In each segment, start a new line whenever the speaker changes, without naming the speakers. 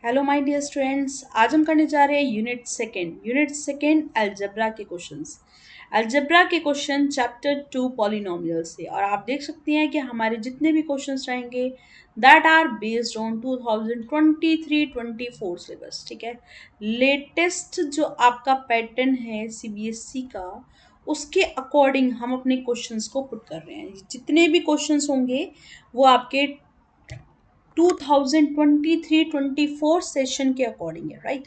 Hello my dear students, आज हम करने जा रहे हैं यूनिट सेकेंड अलजेब्रा के क्वेश्चंस। अलजेब्रा के क्वेश्चन चैप्टर 2 पॉलिनोमियल से। और आप देख सकते हैं कि हमारे जितने भी क्वेश्चंस रहेंगे that are based on 2023-24 syllabus. ठीक है, लेटेस्ट जो आपका पैटर्न है सीबीएसई का, उसके अकॉर्डिंग हम अपने क्वेश्चंस को पुट कर रहे हैं। जितने भी क्वेश्चंस होंगे वो आपके 2023-24 सेशन के अकॉर्डिंग है, राइट।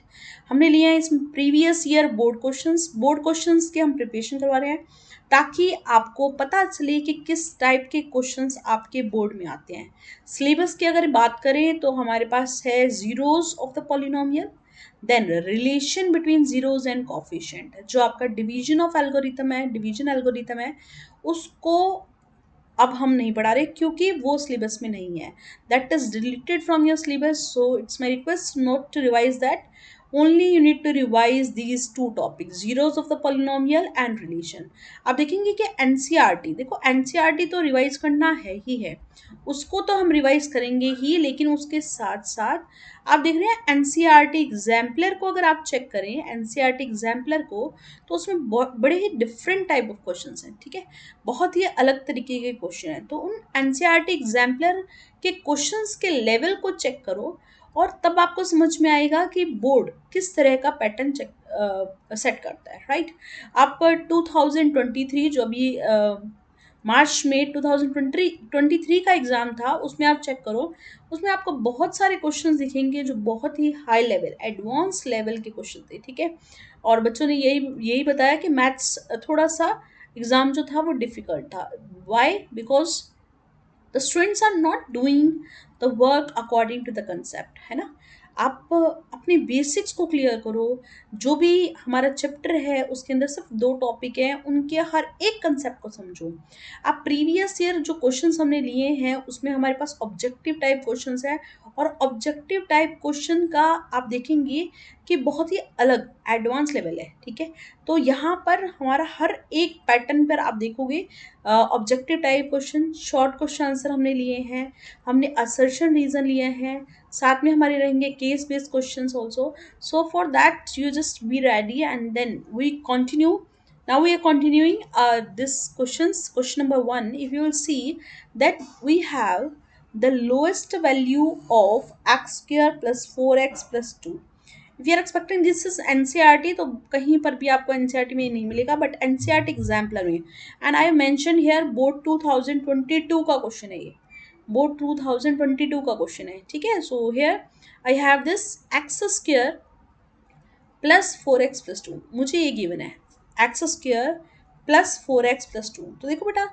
हमने लिया है इसमें प्रीवियस ईयर बोर्ड क्वेश्चंस के हम प्रिपरेशन करवा रहे हैं ताकि आपको पता चले कि किस टाइप के क्वेश्चंस आपके बोर्ड में आते हैं। सिलेबस की अगर बात करें तो हमारे पास है zeros of the polynomial, then relation between zeros and coefficient, जो आपका डिवीजन एल्गोरिथम है उसको अब हम नहीं पढ़ा रहे क्योंकि वो सिलेबस में नहीं है। That is deleted from your syllabus, so it's my request not to revise that. Only you need to revise these two topic, zeros of the polynomial and relation. आप देखेंगे कि एनसीईआरटी, देखो एनसीईआरटी तो revise करना है ही है, उसको तो हम रिवाइज करेंगे ही, लेकिन उसके साथ साथ आप देख रहे हैं एनसीईआरटी एग्जाम्पलर को। अगर आप चेक करें एनसीईआरटी एग्जाम्पलर को तो उसमें बड़े ही डिफरेंट टाइप ऑफ क्वेश्चंस हैं। ठीक है, बहुत ही अलग तरीके के क्वेश्चन हैं। तो उन एनसीईआरटी एग्जाम्पलर के क्वेश्चंस के लेवल को चेक करो और तब आपको समझ में आएगा कि बोर्ड किस तरह का पैटर्न चेक सेट करता है, राइट। आप 2023 जो अभी मार्च में 2023 का एग्ज़ाम था उसमें आप चेक करो, उसमें आपको बहुत सारे क्वेश्चंस दिखेंगे जो बहुत ही हाई लेवल एडवांस लेवल के क्वेश्चन थे। ठीक है, और बच्चों ने यही यही बताया कि मैथ्स थोड़ा सा एग्ज़ाम जो था वो डिफ़िकल्ट था। Why? Because the students are not doing the work according to the concept, है ना। आप अपने बेसिक्स को क्लियर करो। जो भी हमारा चैप्टर है उसके अंदर सिर्फ 2 टॉपिक हैं, उनके हर एक कंसेप्ट को समझो। आप प्रीवियस ईयर जो क्वेश्चंस हमने लिए हैं उसमें हमारे पास ऑब्जेक्टिव टाइप क्वेश्चंस हैं, और ऑब्जेक्टिव टाइप क्वेश्चन का आप देखेंगे कि बहुत ही अलग एडवांस लेवल है। ठीक है, तो यहाँ पर हमारा हर एक पैटर्न पर आप देखोगे objective type question, short question answer हमने लिए हैं, हमने असर्शन रीजन लिए हैं, साथ में हमारे रहेंगे case based questions also. So for that you just be ready and then we continue. Now we are continuing this questions. Question number 1, if you will see that we have the lowest value of x square plus 4x plus 2. We are expecting this is NCERT, तो कहीं पर भी आपको NCERT में नहीं मिलेगा, but NCERT exemplar में। And I mention here board 2022 का क्वेश्चन है ये, बोर्ड 2022 का क्वेश्चन है। ठीक है, so here I have this x square plus 4x+2, मुझे ये गिवन है एक्स स्क्वायर प्लस 4x+2। तो देखो बेटा,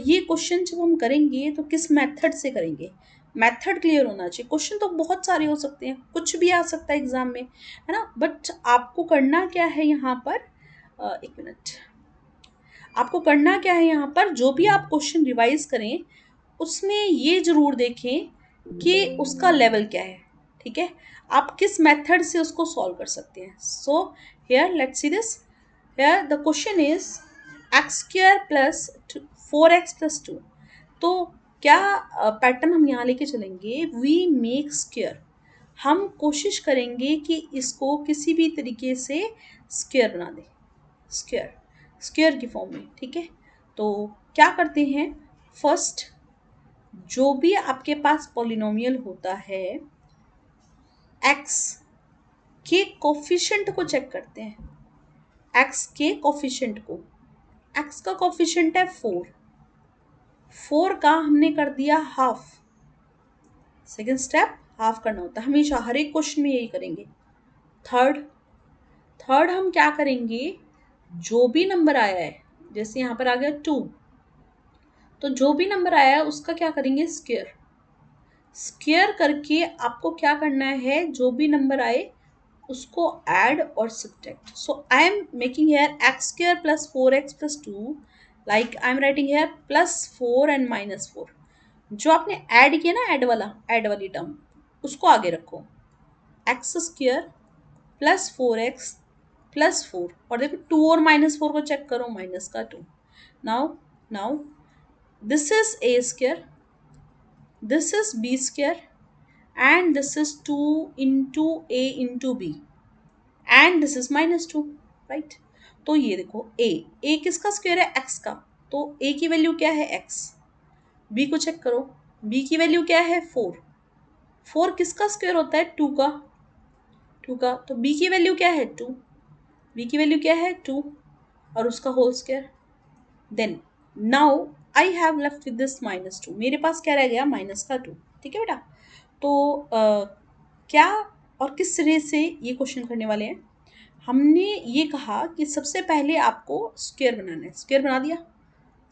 ये क्वेश्चन जब हम करेंगे तो किस मेथड से करेंगे, मेथड क्लियर होना चाहिए। क्वेश्चन तो बहुत सारे हो सकते हैं, कुछ भी आ सकता है एग्जाम में, है ना। बट आपको करना क्या है यहाँ पर, एक मिनट, आपको करना क्या है यहाँ पर, जो भी आप क्वेश्चन रिवाइज करें उसमें ये जरूर देखें कि उसका लेवल क्या है। ठीक है, आप किस मेथड से उसको सॉल्व कर सकते हैं। So here let's see this, here the question is x square plus 4x+2। तो क्या पैटर्न हम यहाँ लेके चलेंगे, वी मेक स्क्वायर, हम कोशिश करेंगे कि इसको किसी भी तरीके से स्क्वायर बना दें, स्क्वायर स्क्वायर की फॉर्म में। ठीक है, तो क्या करते हैं, फर्स्ट जो भी आपके पास पॉलिनोमियल होता है एक्स के कोफिशिएंट को चेक करते हैं, एक्स के कोफिशिएंट को। एक्स का कोफिशिएंट है 4, 4 का हमने कर दिया हाफ। सेकेंड स्टेप हाफ करना होता है हमेशा, हर एक क्वेश्चन में यही करेंगे। थर्ड थर्ड हम क्या करेंगे, जो भी नंबर आया है, जैसे यहाँ पर आ गया 2, तो जो भी नंबर आया है उसका क्या करेंगे, स्क्वायर। स्क्वायर करके आपको क्या करना है, जो भी नंबर आए उसको ऐड और subtract. So I am making here x square plus 4x+2, like I am writing here +4 and -4। जो आपने ऐड किया ना, ऐड वाली टर्म, उसको आगे रखो, एक्स स्क्वायर प्लस 4x+4, और देखो 2 और -4 को चेक करो, माइनस का 2। Now this is a square, this is b square, and this is 2 into a into b and this is -2, right. तो ये देखो a किसका स्क्वायर है, x का, तो a की वैल्यू क्या है x, b को चेक करो, b की वैल्यू क्या है 4, 4 किसका स्क्वायर होता है 2 का, 2 का, तो b की वैल्यू क्या है 2, b की वैल्यू क्या है 2 और उसका whole square. Then now I have left with this -2, मेरे पास क्या रह गया -2, ठीक है बेटा। तो क्या और किस तरह से ये क्वेश्चन करने वाले हैं, हमने ये कहा कि सबसे पहले आपको स्क्वायर बनाना है, स्क्वायर बना दिया,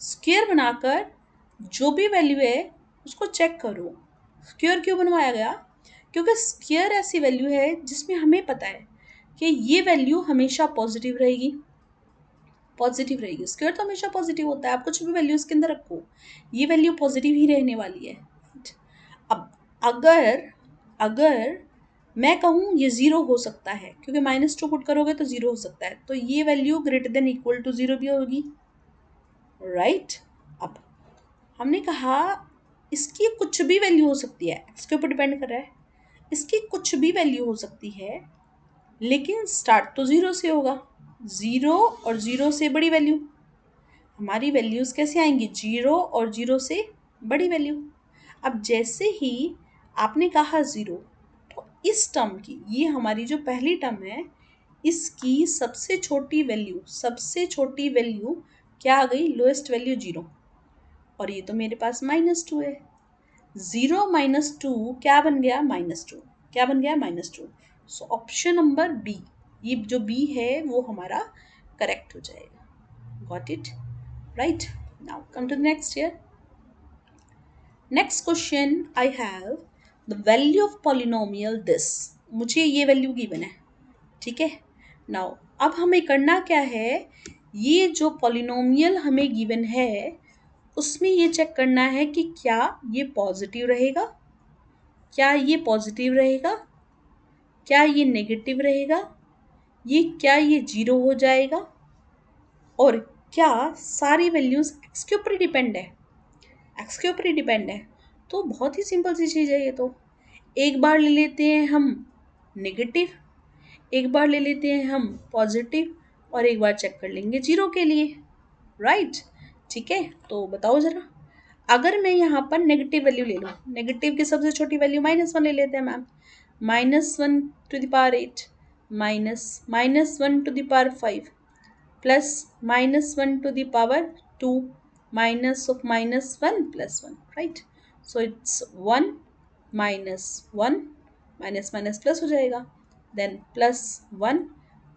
स्क्वायर बनाकर जो भी वैल्यू है उसको चेक करो। स्क्वायर क्यों बनवाया गया, क्योंकि स्क्वायर ऐसी वैल्यू है जिसमें हमें पता है कि ये वैल्यू हमेशा पॉजिटिव रहेगी, पॉजिटिव रहेगी, स्क्वायर तो हमेशा पॉजिटिव होता है, आप कुछ भी वैल्यू इसके अंदर रखो ये वैल्यू पॉजिटिव ही रहने वाली है। अब अगर अगर मैं कहूँ ये ज़ीरो हो सकता है, क्योंकि -2 पुट करोगे तो ज़ीरो हो सकता है, तो ये value greater than equal to zero भी होगी, राइट। अब हमने कहा इसकी कुछ भी वैल्यू हो सकती है, एक्स के ऊपर डिपेंड कर रहा है, इसकी कुछ भी वैल्यू हो सकती है, लेकिन स्टार्ट तो ज़ीरो से होगा, ज़ीरो और ज़ीरो से बड़ी वैल्यू, हमारी वैल्यूज़ कैसे आएंगी, जीरो और जीरो से बड़ी वैल्यू। अब जैसे ही आपने कहा ज़ीरो, तो इस टर्म की, ये हमारी जो पहली टर्म है, इसकी सबसे छोटी वैल्यू, सबसे छोटी वैल्यू क्या आ गई, लोएस्ट वैल्यू जीरो, और ये तो मेरे पास -2 है, ज़ीरो -2 क्या बन गया -2, क्या बन गया -2। सो ऑप्शन नंबर बी, ये जो बी है वो हमारा करेक्ट हो जाएगा। Got it, right? Now come to the next here. Next question I have the value of polynomial this, मुझे ये वैल्यू गिवन है, ठीक है। नाउ अब हमें करना क्या है, ये जो पॉलिनोमियल हमें गिवन है उसमें ये चेक करना है कि क्या ये पॉजिटिव रहेगा, क्या ये पॉजिटिव रहेगा, क्या ये नेगेटिव रहेगा, क्या ये जीरो हो जाएगा, और क्या सारी वैल्यूज एक्स के ऊपर ही डिपेंड है, एक्स के ऊपर ही डिपेंड है। तो बहुत ही सिंपल सी चीज़ है ये तो, एक बार ले लेते हैं हम नेगेटिव, एक बार ले लेते हैं हम पॉजिटिव, और एक बार चेक कर लेंगे जीरो के लिए, राइट। ठीक है, तो बताओ ज़रा, अगर मैं यहाँ पर नेगेटिव वैल्यू ले लूँ, नेगेटिव की सबसे छोटी वैल्यू -1 ले लेते हैं ma'am, -1⁸ -1⁵ plus -1⁻², minus of -1 plus 1, right? So it's 1 minus 1, minus plus हो जाएगा, then plus 1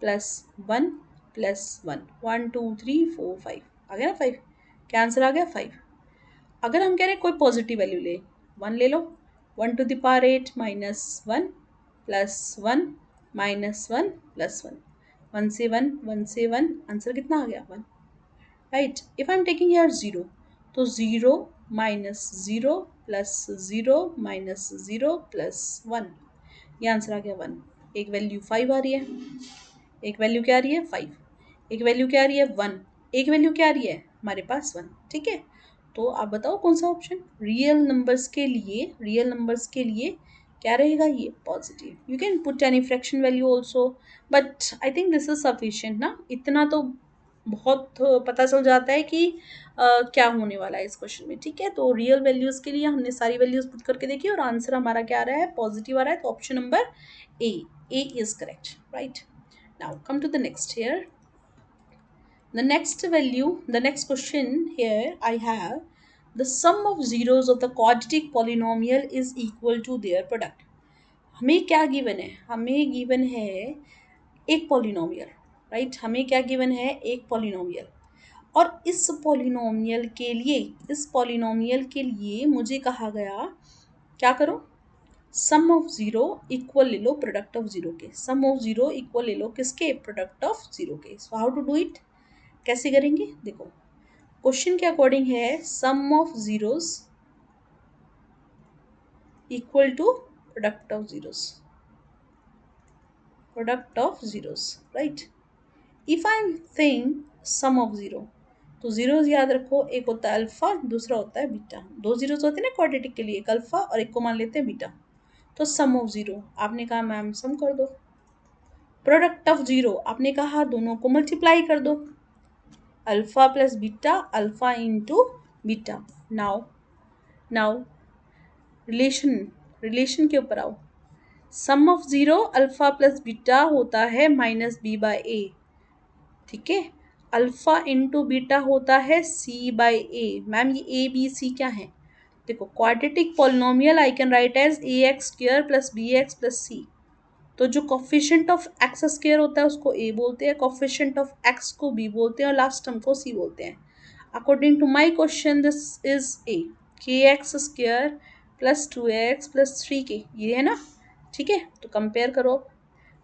plus 1 plus 1, 1 2 3 4 5 आ गया ना 5, क्या आंसर आ गया 5। अगर हम कह रहे हैं कोई पॉजिटिव वैल्यू ले, 1 ले लो, 1⁸ -1 प्लस 1 -1 प्लस 1, 1 से 1, 1 से 1, आंसर कितना आ गया 1, right? If I'm taking here 0, तो 0 minus 0 plus 0 minus 0 plus 1, ये आंसर आ गया 1। एक वैल्यू 5 आ रही है, एक वैल्यू क्या आ रही है 5, एक वैल्यू क्या आ रही है 1, एक वैल्यू क्या आ रही है हमारे पास 1, ठीक है। तो आप बताओ कौन सा ऑप्शन, रियल नंबर्स के लिए, रियल नंबर्स के लिए क्या रहेगा, ये positive. You can put any fraction value also, but I think this is sufficient ना, इतना तो बहुत पता चल जाता है कि क्या होने वाला है इस क्वेश्चन में, ठीक है। तो रियल वैल्यूज़ के लिए हमने सारी वैल्यूज़ पुट करके देखी और आंसर हमारा क्या आ रहा है, पॉजिटिव आ रहा है, तो option number A is correct, right. Now come to the next here, the next value, the next question here I have, the sum of zeros of the quadratic polynomial is equal to their product। हमें क्या given है, हमें given है एक polynomial, right, हमें क्या given है, एक पॉलिनोमियल, और इस पॉलिनोमियल के लिए, इस पॉलिनोमियल के लिए मुझे कहा गया क्या करो, सम ऑफ ज़ीरो इक्वल ले लो प्रोडक्ट ऑफ ज़ीरो के, सम ऑफ ज़ीरो इक्वल ले लो किसके, प्रोडक्ट ऑफ ज़ीरो के। So how to do it, कैसे करेंगे, देखो क्वेश्चन के अकॉर्डिंग है sum of zeros equal to product of zeros, product of zeros, right. If I am thing sum of zero, तो zeros याद रखो, एक होता है अल्फ़ा, दूसरा होता है बीटा, दो ज़ीरोज़ होते हैं ना क्वाड्रेटिक के लिए, एक अल्फ़ा और एक को मान लेते हैं बीटा। तो सम ऑफ ज़ीरो, आपने कहा मैम सम कर दो। प्रोडक्ट ऑफ ज़ीरो, आपने कहा दोनों को मल्टीप्लाई कर दो, alpha plus beta, alpha into beta. Now now relation, relation के ऊपर आओ। Sum of zero alpha plus beta होता है माइनस बी बाय ए, ठीक है। अल्फ़ा इंटू बीटा होता है सी बाय ए। मैम ये ए बी सी क्या है? देखो quadratic polynomial I can write as A X square plus B X plus C. तो जो कोफिशिएंट ऑफ एक्स स्क्वायर होता है उसको ए बोलते हैं, कोफिशिएंट ऑफ एक्स को बी बोलते हैं और लास्ट टर्म को सी बोलते हैं। According to my question this is A, k x square plus 2x plus 3k, ये है ना, ठीक है। तो कंपेयर करो,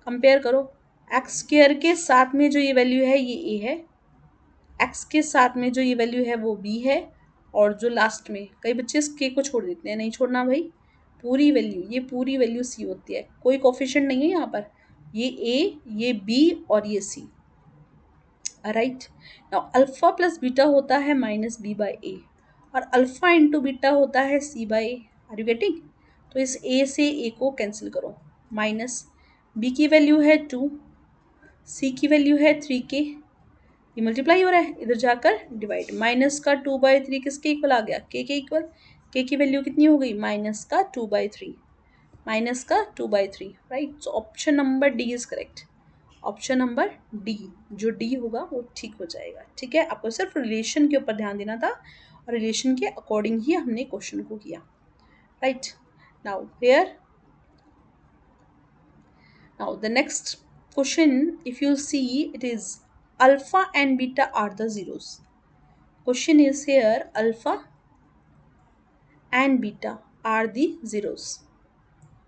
कंपेयर करो। एक्स स्क्वायर के साथ में जो ये वैल्यू है ये ए है, एक्स के साथ में जो ये वैल्यू है वो बी है, और जो लास्ट में, कई बच्चे इस के को छोड़ देते हैं, नहीं छोड़ना भाई, पूरी वैल्यू, ये पूरी वैल्यू सी होती है, कोई कोफिशिएंट नहीं है यहाँ पर, ये ए, ये बी और ये C. Right, now alpha plus beta होता है माइनस बी बाई ए, और अल्फा इंटू बीटा होता है C by A. Are you getting? तो इस ए से ए को कैंसिल करो, माइनस बी की वैल्यू है 2, सी की वैल्यू है 3k, ये मल्टीप्लाई हो रहा है, इधर जाकर डिवाइड, माइनस का 2/3 किसके इक्वल आ गया? के इक्वल। के की वैल्यू कितनी हो गई? माइनस का 2/3, माइनस का 2/3, right. So option number D is correct, option number D, जो डी होगा वो ठीक हो जाएगा, ठीक है। आपको सिर्फ रिलेशन के ऊपर ध्यान देना था, और रिलेशन के अकॉर्डिंग ही हमने क्वेश्चन को किया, right. Now here, now the next question, if you see, it is alpha and beta are the zeros. Question is here, alpha and beta are the zeros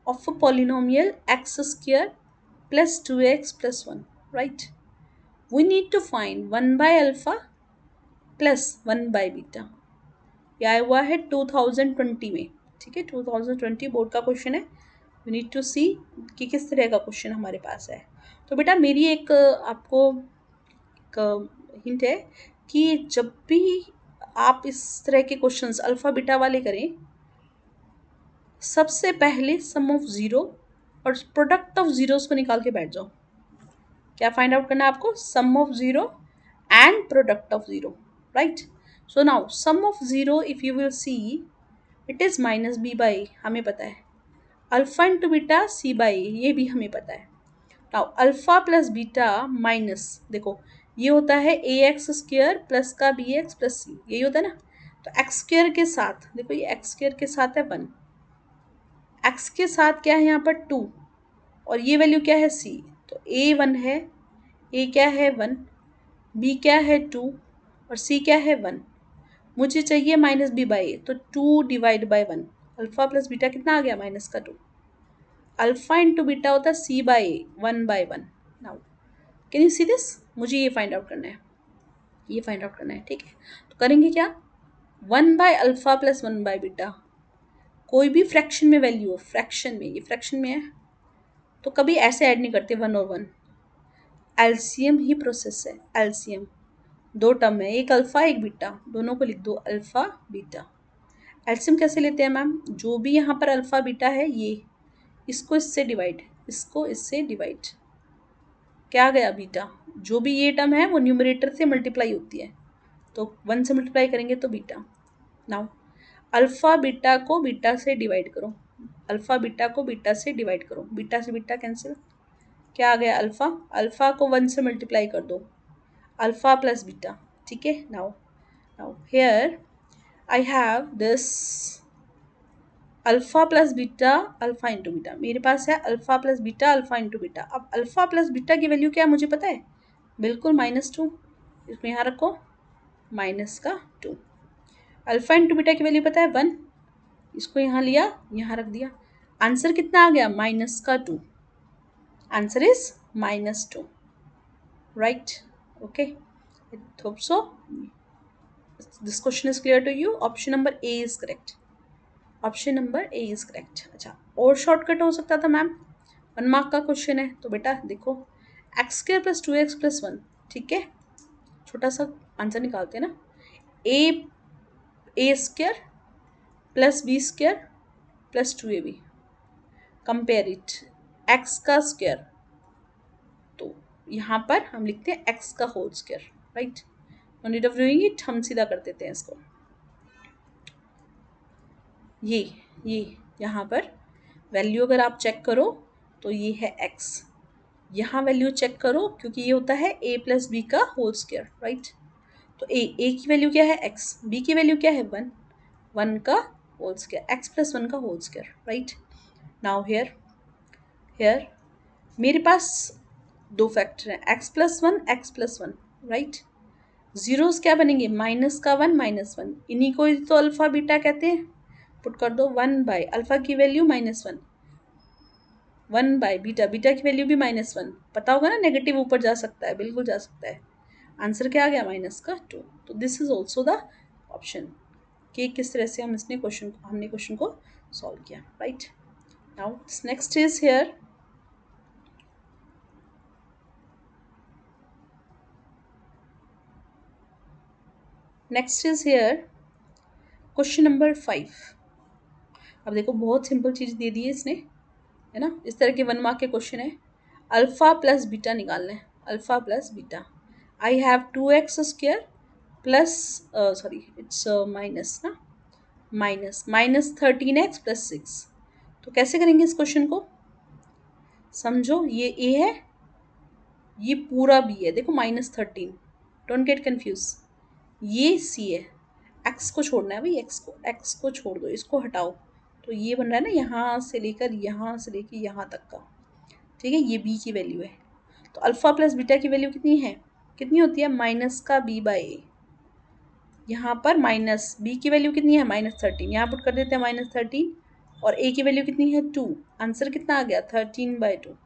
of a polynomial x square plus 2x plus 1, right? We need to find 1 by alpha plus 1 by beta. यह आया हुआ है 2020 में, ठीक है, 2020 board का question है। We need to सी कि किस तरह का क्वेश्चन हमारे पास है। तो बेटा मेरी एक आपको हिंट है कि जब भी आप इस तरह के क्वेश्चंस अल्फ़ा बीटा वाले करें, सबसे पहले सम ऑफ ज़ीरो और प्रोडक्ट ऑफ ज़ीरोस को निकाल के बैठ जाओ। क्या फाइंड आउट करना है आपको? Sum of zero and product of zero, right. So now sum of zero if you will see, it is minus B by, हमें पता है। Alpha into beta C by, ये भी हमें पता है। Now alpha plus beta minus, देखो ये होता है ए एक्स स्क्वेयर प्लस का बी एक्स प्लस सी, यही होता है ना। तो एक्स स्क्वेयर के साथ, देखो ये एक्स स्क्वेयर के साथ है 1, एक्स के साथ क्या है यहाँ पर 2, और ये वैल्यू क्या है सी, तो ए 1 है, ए क्या है 1, बी क्या है 2 और सी क्या है 1। मुझे चाहिए माइनस बी बाई ए, तो 2 divide by 1, alpha plus beta कितना आ गया? माइनस का 2। अल्फ़ा इंटू बीटा होता है C by A, 1/1। Now can you see this? मुझे ये फाइंड आउट करना है, ये फाइंड आउट करना है, ठीक है। तो करेंगे क्या? 1 bye alpha plus 1 by beta, कोई भी फ्रैक्शन में वैल्यू हो, फ्रैक्शन में, ये फ्रैक्शन में है तो कभी ऐसे ऐड नहीं करते 1 और 1, एलसीएम ही प्रोसेस है, एलसीएम। दो टर्म है, एक अल्फ़ा एक बीटा, दोनों को लिख दो अल्फ़ा बीटा। एलसीएम कैसे लेते हैं मैम? जो भी यहाँ पर अल्फ़ा बीटा है, ये इसको इससे डिवाइड, इसको इससे डिवाइड, क्या गया? बीटा। जो भी ये टर्म है वो न्यूमरेटर से मल्टीप्लाई होती है, तो 1 से मल्टीप्लाई करेंगे तो बीटा। नाउ अल्फ़ा बीटा को बीटा से डिवाइड करो, अल्फ़ा बीटा को बीटा से डिवाइड करो, बीटा से बीटा कैंसिल, क्या आ गया? अल्फ़ा। अल्फ़ा को 1 से मल्टीप्लाई कर दो, अल्फ़ा प्लस बीटा, ठीक है। Now now here I have this alpha plus beta, alpha into beta, मेरे पास है alpha plus beta, alpha into beta. अब अल्फ़ा प्लस बीटा की वैल्यू क्या है मुझे पता है, बिल्कुल -2, इसको यहाँ रखो, माइनस का 2। अल्फ़ा इंटू बीटा की वैल्यू पता है 1, इसको यहाँ लिया, यहाँ रख दिया, आंसर कितना आ गया? माइनस का 2, answer is -2, right. Okay, I hope so this question is clear to you. Option number A is correct, option number A is correct. अच्छा, और शॉर्टकट हो सकता था मैम, 1 मार्क का क्वेश्चन है, तो बेटा देखो x square plus 2x plus 1, ठीक है, छोटा सा आंसर निकालते हैं ना, A square plus B square plus 2ab, compare it, X का स्क्वायर, तो यहाँ पर हम लिखते हैं एक्स का whole square, right. No need of doing it, हम सीधा कर देते हैं इसको। ये यहाँ पर वैल्यू अगर आप चेक करो तो ये है एक्स, यहाँ वैल्यू चेक करो क्योंकि ये होता है ए प्लस बी का होल स्क्वायर, राइट। तो ए की वैल्यू क्या है एक्स, बी की वैल्यू क्या है वन, वन का whole square, X plus one का whole square, right. Now here मेरे पास दो फैक्टर हैं, X plus one, right. Zeros क्या बनेंगे, माइनस का वन माइनस वन, इन्हीं को तो अल्फा बीटा कहते हैं। पुट कर दो वन बाय अल्फा की value minus one, one by beta, beta की वैल्यू भी माइनस वन, पता होगा ना नेगेटिव ऊपर जा सकता है, बिल्कुल जा सकता है। आंसर क्या आ गया, माइनस का टू। तो this is also the option कि किस तरह से हमने क्वेश्चन को सॉल्व किया, right. Now next is here, question number 5। अब देखो बहुत सिंपल चीज़ दे दी है इसने, है ना। इस तरह के 1 मार्क के क्वेश्चन है, अल्फा प्लस बीटा निकालना है, alpha plus beta. I have 2x² plus sorry it's minus ना, माइनस 13x प्लस 6। तो कैसे करेंगे इस क्वेश्चन को, समझो ये ए है, ये पूरा बी है, देखो -13, डोंट गेट कंफ्यूज, ये सी है, एक्स को छोड़ना है भाई, एक्स को छोड़ दो, इसको हटाओ, तो ये बन रहा है ना यहाँ से लेकर यहाँ तक का, ठीक है। ये बी की वैल्यू है, तो अल्फा प्लस बीटा की वैल्यू कितनी है, कितनी होती है, माइनस का बी बाई ए। यहाँ पर माइनस बी की वैल्यू कितनी है, -13, यहाँ पुट कर देते हैं -13, और ए की वैल्यू कितनी है 2, आंसर कितना आ गया 13/2।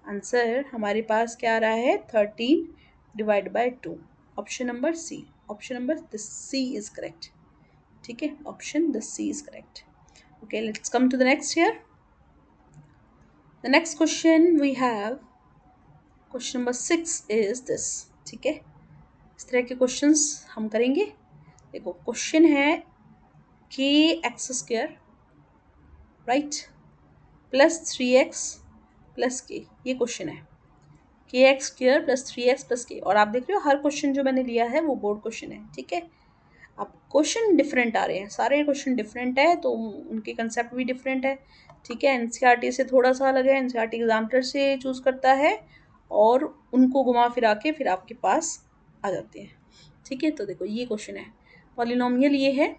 आंसर हमारे पास क्या आ रहा है 13/2, option number C, option number C is correct, ठीक है, option the C is correct. Okay, let's come to the next here. The next question we have question number 6 is this, ठीक है। इस तरह के क्वेश्चंस हम करेंगे। देखो क्वेश्चन है के x square, right, plus 3x plus के, ये क्वेश्चन है, के x square plus 3x plus के। और आप देख रहे हो हर क्वेश्चन जो मैंने लिया है वो बोर्ड क्वेश्चन है, ठीक है। अब क्वेश्चन डिफरेंट आ रहे हैं, सारे क्वेश्चन डिफरेंट है, तो उनके कंसेप्ट भी डिफरेंट है, ठीक है। एनसीईआरटी से थोड़ा सा अलग है, एनसीईआरटी एग्जामिनर से चूज करता है और उनको घुमा फिरा के फिर आपके पास आ जाते हैं, ठीक है। तो देखो ये क्वेश्चन है, पॉलिनोमियल ये है,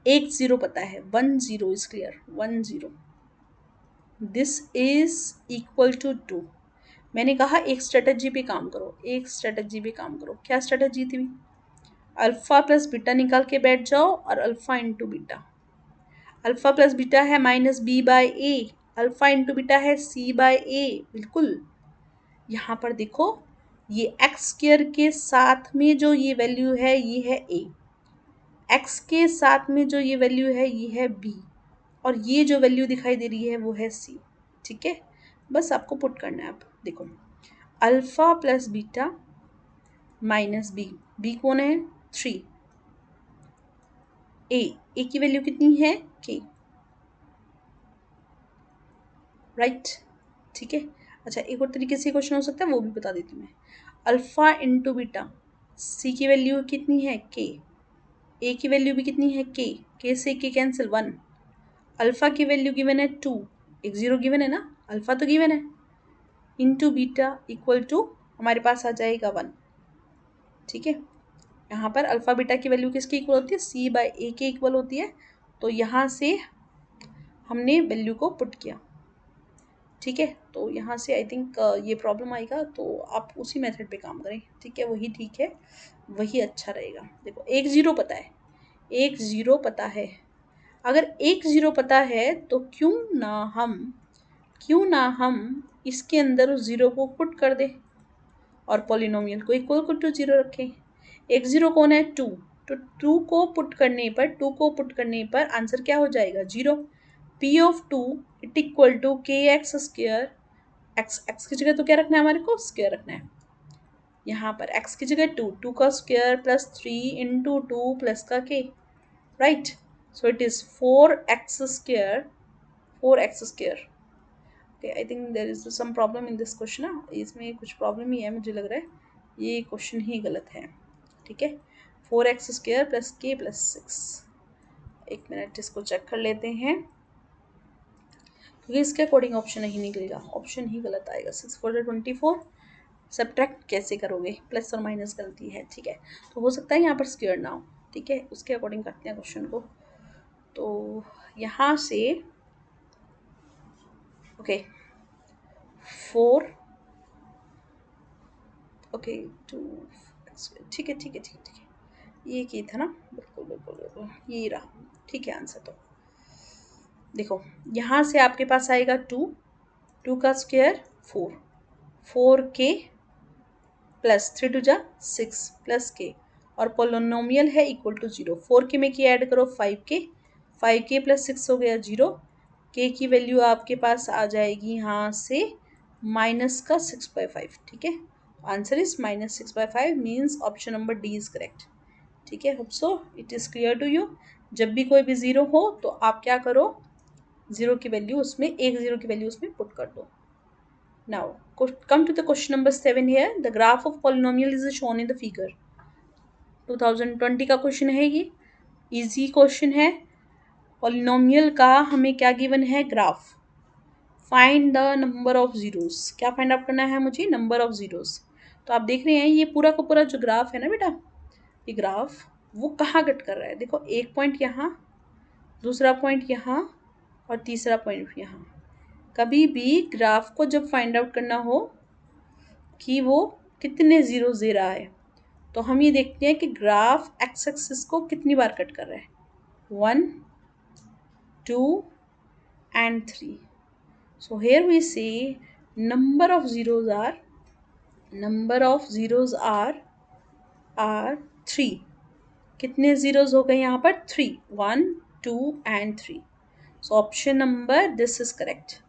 एक जीरो पता है, 1 0 is clear, 1 0, this is equal to 2। मैंने कहा एक स्ट्रेटजी पे काम करो, एक स्ट्रेटजी पे काम करो, क्या स्ट्रेटजी थी, अल्फा प्लस बीटा निकाल के बैठ जाओ, और alpha into beta, alpha plus beta है -b/a, अल्फा इंटू बीटा है c/a, बिल्कुल। यहाँ पर देखो ये एक्स स्क्वायर के साथ में जो ये वैल्यू है ये है a, एक्स के साथ में जो ये वैल्यू है ये है b, और ये जो वैल्यू दिखाई दे रही है वो है c, ठीक है। बस आपको पुट करना है। अब देखो alpha plus beta minus B, B कौन है 3, ए की वैल्यू कितनी है के, राइट, ठीक है। अच्छा एक और तरीके से क्वेश्चन हो सकता है, वो भी बता देती हूँ मैं, अल्फा इंटू बीटा, सी की वैल्यू कितनी है के, ए की वैल्यू भी कितनी है के से के कैंसिल 1, अल्फा की वैल्यू गिवन है 2, एक जीरो गिवन है ना, अल्फा तो गिवन है, इंटू बीटा इक्वल टू हमारे पास आ जाएगा 1, ठीक है। यहाँ पर अल्फा बीटा की वैल्यू किसके इक्वल होती है, c/a के इक्वल होती है, तो यहाँ से हमने वैल्यू को पुट किया, ठीक है। तो यहाँ से आई थिंक ये प्रॉब्लम आएगा, तो आप उसी मेथड पे काम करें, ठीक है, वही ठीक है, वही अच्छा रहेगा। देखो एक ज़ीरो पता है, एक ज़ीरो पता है, अगर एक ज़ीरो पता है तो क्यों ना हम इसके अंदर उस ज़ीरो को पुट कर दें और पॉलिनोमियल को इक्वल टू ज़ीरो रखें। एक ज़ीरो कौन है 2, तो 2 को पुट करने पर आंसर क्या हो जाएगा 0, p of 2 it equal to k x square, x की जगह तो क्या रखना है हमारे को, स्क्वायर रखना है, यहाँ पर x की जगह 2 का स्क्वायर प्लस 3 इंटू 2 प्लस का k, right. So it is 4x square okay, I think there is some problem in this question ना, इसमें कुछ प्रॉब्लम ही है, मुझे लग रहा है ये क्वेश्चन ही गलत है। ठीक है, 4x² + k + 6। एक मिनट इसको चेक कर लेते हैं, क्योंकि इसके अकॉर्डिंग ऑप्शन नहीं निकलेगा, ऑप्शन ही गलत आएगा। 6 4 24, सब्ट्रैक्ट कैसे करोगे, प्लस और माइनस गलती है। ठीक है, तो हो सकता है यहाँ पर स्क्वायर ना हो। ठीक है, उसके अकॉर्डिंग करते हैं क्वेश्चन को। तो यहाँ से ओके 4 ओके 2, ठीक है ठीक है ठीक है ठीक है, ये की था ना, बिल्कुल बिल्कुल बिल्कुल ये रहा। ठीक है आंसर। तो देखो यहाँ से आपके पास आएगा 2 का स्क्वायर 4k प्लस 3 2 जा 6 प्लस k, और पोलिनोमियल है इक्वल टू 0। 4k में की ऐड करो 5k प्लस 6 हो गया 0। k की वैल्यू आपके पास आ जाएगी यहाँ से -6/5। ठीक है, answer is -6/5, means option number D is correct. ठीक है, hope so it is clear to you. जब भी कोई भी ज़ीरो हो तो आप क्या करो, ज़ीरो की वैल्यू उसमें, एक ज़ीरो की वैल्यू उसमें पुट कर दो। Now, come to the question number 7 here. The graph of polynomial is shown in the figure. 2020 का क्वेश्चन है ये, इजी क्वेश्चन है। पॉलिनोमियल का हमें क्या गिवन है, graph. Find the number of zeros, क्या फाइंड आउट करना है मुझे, नंबर ऑफ जीरोस। तो आप देख रहे हैं ये पूरा का पूरा जो ग्राफ है ना बेटा, ये ग्राफ वो कहाँ कट कर रहा है, देखो एक पॉइंट यहाँ, दूसरा पॉइंट यहाँ, और तीसरा पॉइंट यहाँ। कभी भी ग्राफ को जब फाइंड आउट करना हो कि वो कितने जीरो दे रहा है, तो हम ये देखते हैं कि ग्राफ एक्स एक्सिस को कितनी बार कट कर रहा है, 1 2 and 3। So here we say number of zeros are 3। कितने zeros हो गए यहाँ पर, 3, 1 2 and 3। So option number this is correct.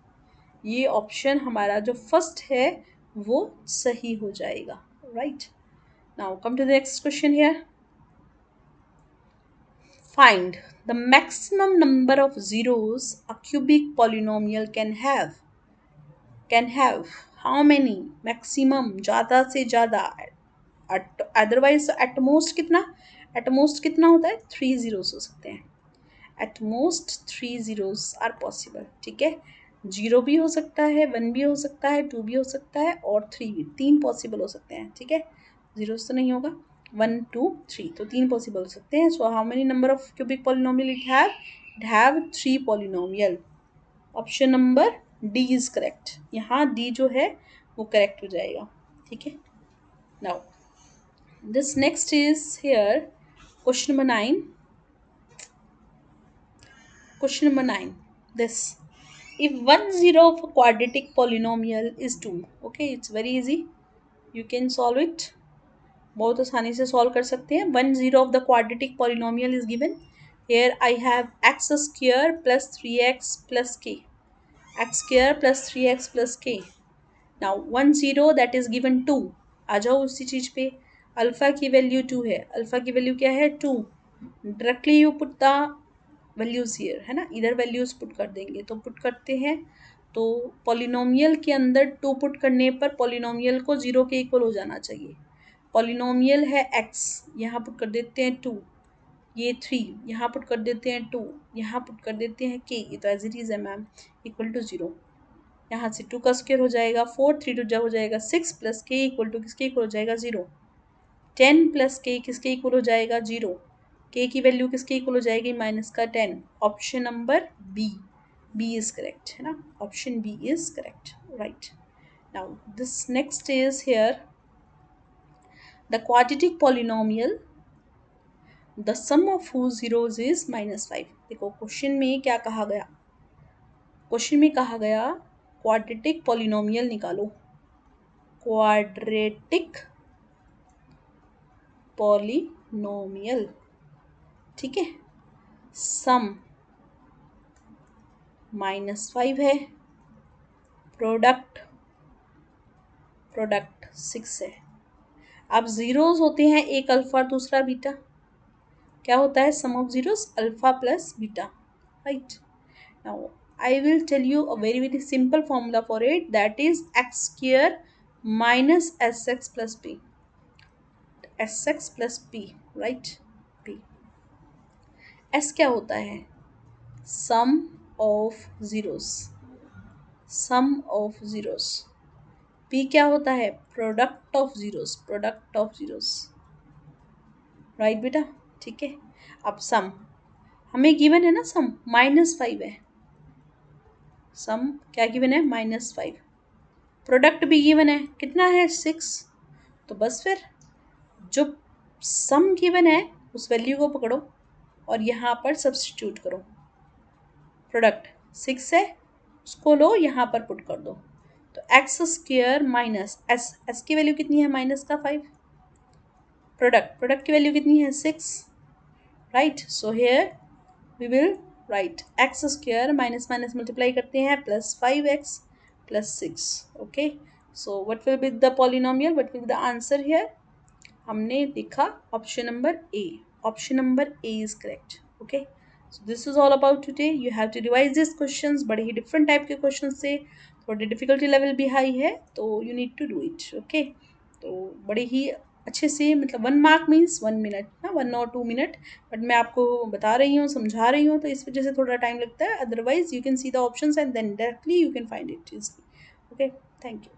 ये ऑप्शन हमारा जो फर्स्ट है वो सही हो जाएगा, right. Now come to the next question here. Find the maximum number of zeros a cubic polynomial can have how many, maximum ज़्यादा से ज़्यादा, अदरवाइज एटमोस्ट कितना होता है, 3 zeros हो सकते हैं, एटमोस्ट 3 zeros आर पॉसिबल। ठीक है, 0 भी हो सकता है, 1 भी हो सकता है, 2 भी हो सकता है, और 3 भी, 3 पॉसिबल हो सकते हैं। ठीक है, जीरोस तो नहीं होगा, 1 2 3, तो 3 पॉसिबल हो सकते हैं। So how many number of cubic polynomial it have 3 polynomial. Option number D is correct, यहाँ डी जो है वो करेक्ट हो जाएगा। ठीक है, now this next is here question number 9। Question number 9. This. If 1 0 of a quadratic polynomial is 2, okay, it's very easy. You can solve it. बहुत आसानी से solve कर सकते हैं। 1 0 of the quadratic polynomial is given. Here I have x square plus 3x plus k. X square plus 3x plus k. Now 1 0 that is given 2. आ जाओ उसी चीज पे। अल्फा की वैल्यू 2 है। अल्फा की वैल्यू क्या है, 2। Directly you put the values here, है ना, इधर वैल्यूज पुट कर देंगे। तो पुट करते हैं, तो पॉलिनोमियल के अंदर 2 पुट करने पर पॉलिनोमियल को 0 के इक्वल हो जाना चाहिए। पॉलिनोमियल है x, यहाँ पुट कर देते हैं 2, ये 3, यहाँ पुट कर देते हैं 2, यहाँ पुट कर देते हैं k, ये तो एज इट इज है मैम, इक्वल टू 0। यहाँ से 2 का स्क्वायर हो जाएगा 4, 3 2 हो जाएगा 6, प्लस k इक्वल टू किसके इक्वल हो जाएगा 0। 10 प्लस k किसके इक्वल हो जाएगा 0। k की वैल्यू किसके इक्वल हो जाएगी, -10। Option number B is correct, है ना, option B is correct, right. Now this next is here the quadratic polynomial the sum of whose zeros is -5। देखो क्वेश्चन में क्या कहा गया, क्वेश्चन में कहा गया क्वाड्रेटिक पॉलिनोमियल निकालो, क्वाड्रेटिक पॉलिनोमियल। ठीक है, सम -5 है, प्रोडक्ट 6 है। अब जीरोस होते हैं एक अल्फा दूसरा बीटा, क्या होता है, sum of zeros alpha plus beta, right. Now I will tell you a very very simple formula for it, that is x square minus sx plus p. sx plus p, right? p, s क्या होता है? Sum of zeros, sum of zeros. p क्या होता है? Product of zeros, product of zeros, right बेटा? ठीक है। अब सम हमें गिवन है ना, सम -5 है, सम क्या गिवन है? -5। प्रोडक्ट भी गिवन है, कितना है? 6। तो बस फिर जो सम गिवन है उस वैल्यू को पकड़ो और यहाँ पर सब्स्टिट्यूट करो। प्रोडक्ट 6 है, उसको लो यहाँ पर पुट कर दो, तो x square minus S, S की वैल्यू कितनी है? माइनस का 5। प्रोडक्ट, प्रोडक्ट की वैल्यू कितनी है? 6, right? So here we will write x square minus minus multiply करते हैं plus 5x plus 6। Okay, so what will be the polynomial, what will be the answer here? हमने देखा option number A, option number A is correct. Okay, so this is all about today. You have to revise this questions, बड़े ही different type के question से, थोड़े difficulty level भी high है, तो you need to do it. Okay, तो बड़े ही अच्छे से, मतलब 1 मार्क मीन्स 1 मिनट ना, 1 और 2 मिनट, बट मैं आपको बता रही हूँ, समझा रही हूँ, तो इस वजह से थोड़ा टाइम लगता है। Otherwise you can see the options and then directly you can find it easily. Okay, thank you.